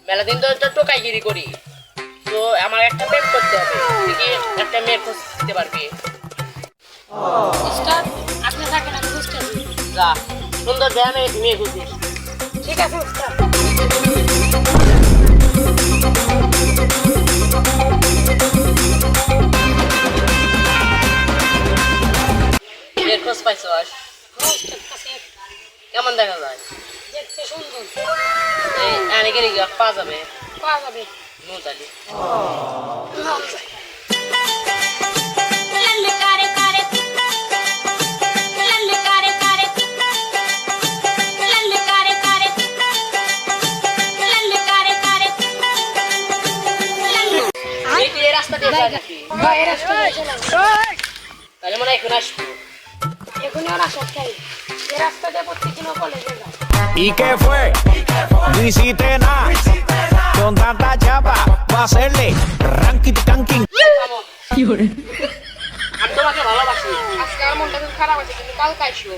মেলা দিন তো টোকাইগিরি করি, তো আমার একটা প্রেম করতে হবে, দেখি একটা মেয়ে খোঁজ দিতে পারবি? উস্তাদ আপনি থাকেন, আমি বুঝতে পারি। যা সুন্দর দেয়া মেয়ে খুঁজিস। ঠিক আছে উস্তাদ। মেয়ের খোঁজ পাইছ? উস্তাদ কাছে কেমন দেখা যায়? দেখতে সুন্দর, এই আনে গেলে কি পাওয়া যাবে? পাওয়া যাবে। নুন চালি এই রাস্তা দিয়ে যায় নাকি? ভাই এই রাস্তা দিয়ে চলেন। তাহলে মনে হয় এখন আসবো। এখনই ওরা সব খাই, এই রাস্তা দিয়ে প্রত্যেকদিন কলেজে যায়। ¿Y qué fue? No hiciste nada. Con tanta chapa, va a hacerle ranking tanking. আমি তোমাকে ভালোবাসি। আজকে আমার মনটা খুব খারাপ আছে, কিন্তু কালকে আসবো।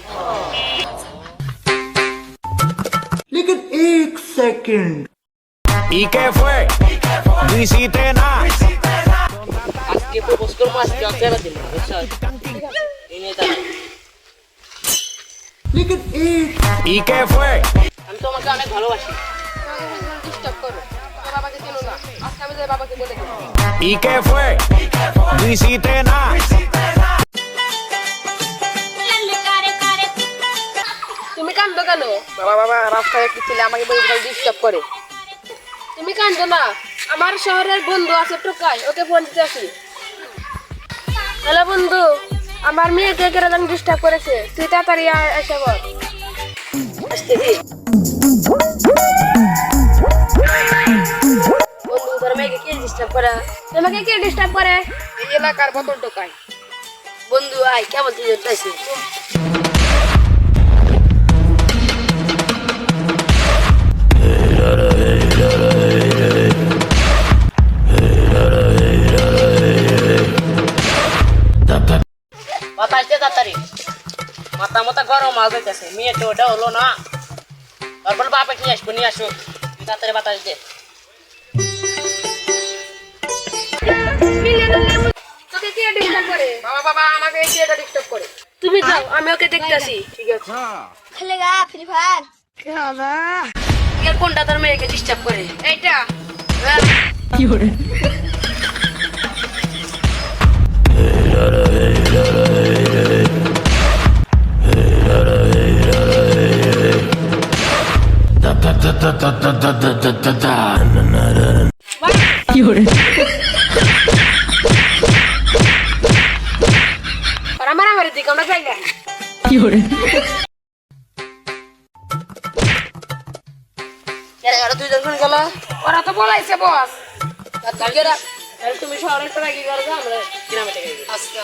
लेकिन एक second ¿Y qué fue? No hiciste nada. আজকে প্রপোজ করবো, আজকে অচেনা দিন বুঝছো? এই নিয়ে দাঁড়াই। लेकिन एक ¿Y qué fue? আমি তোমাকে অনেক ভালোবাসি। ডিস্টার্ব করো, তোর বাবাকে চেনো না, আজকে আমি যাই বাবাকে বলে দেবো। ¿Y qué fue? No hiciste nada. তুমি কান্দো কেন? বাবা বাবা রাস্তায় একটি ছেলে আমাকে বলে ডিস্টার্ব করে। তুমি কান্দো না, আমার শহরের বন্ধু আছে টোকাই, ওকে ফোন দিতে আসি। হ্যালো বন্ধু, আমার মেয়েকে কেরাদান ডিস্টার্ব করেছে, তুই তাড়াতাড়ি এসে বল। আসতেছি। বন্ধু তোর মেয়েকে কে ডিস্টার্ব করে? তোমাকে কে ডিস্টার্ব করে? এই এলাকার বোতল টোকাই। বন্ধু আয়, কেমন তুই যাইছিস? বাতাস দে তাড়াতাড়ি, মাথা মাথা গরম হয়ে যাইতেছে। মেয়ে তো ওটা হলো না, তারপর বাপে নিয়ে আসবো, নিয়ে আসো তুই তাড়াতাড়ি বাতাস দে। তোকে কে ডিস্টার্ব করে? বাবা বাবা আমাকে এই এটা ডিস্টার্ব করে। তুমি যাও, আমি ওকে দেখতেছি। ঠিক আছে। खेलेगा फ्री फायर। এর কোনটা তোর মেয়েকে ডিস্টার্ব করে? এইটা ওরা মারামারি দিকে আমরা যাই না। এরা দুইজন কোন গেল? ওরা তো বলাইছে বস। তাহলে তুমি শহরের টাকা কি করবে, আমরা গ্রামে টাকা কি করবো? আচ্ছা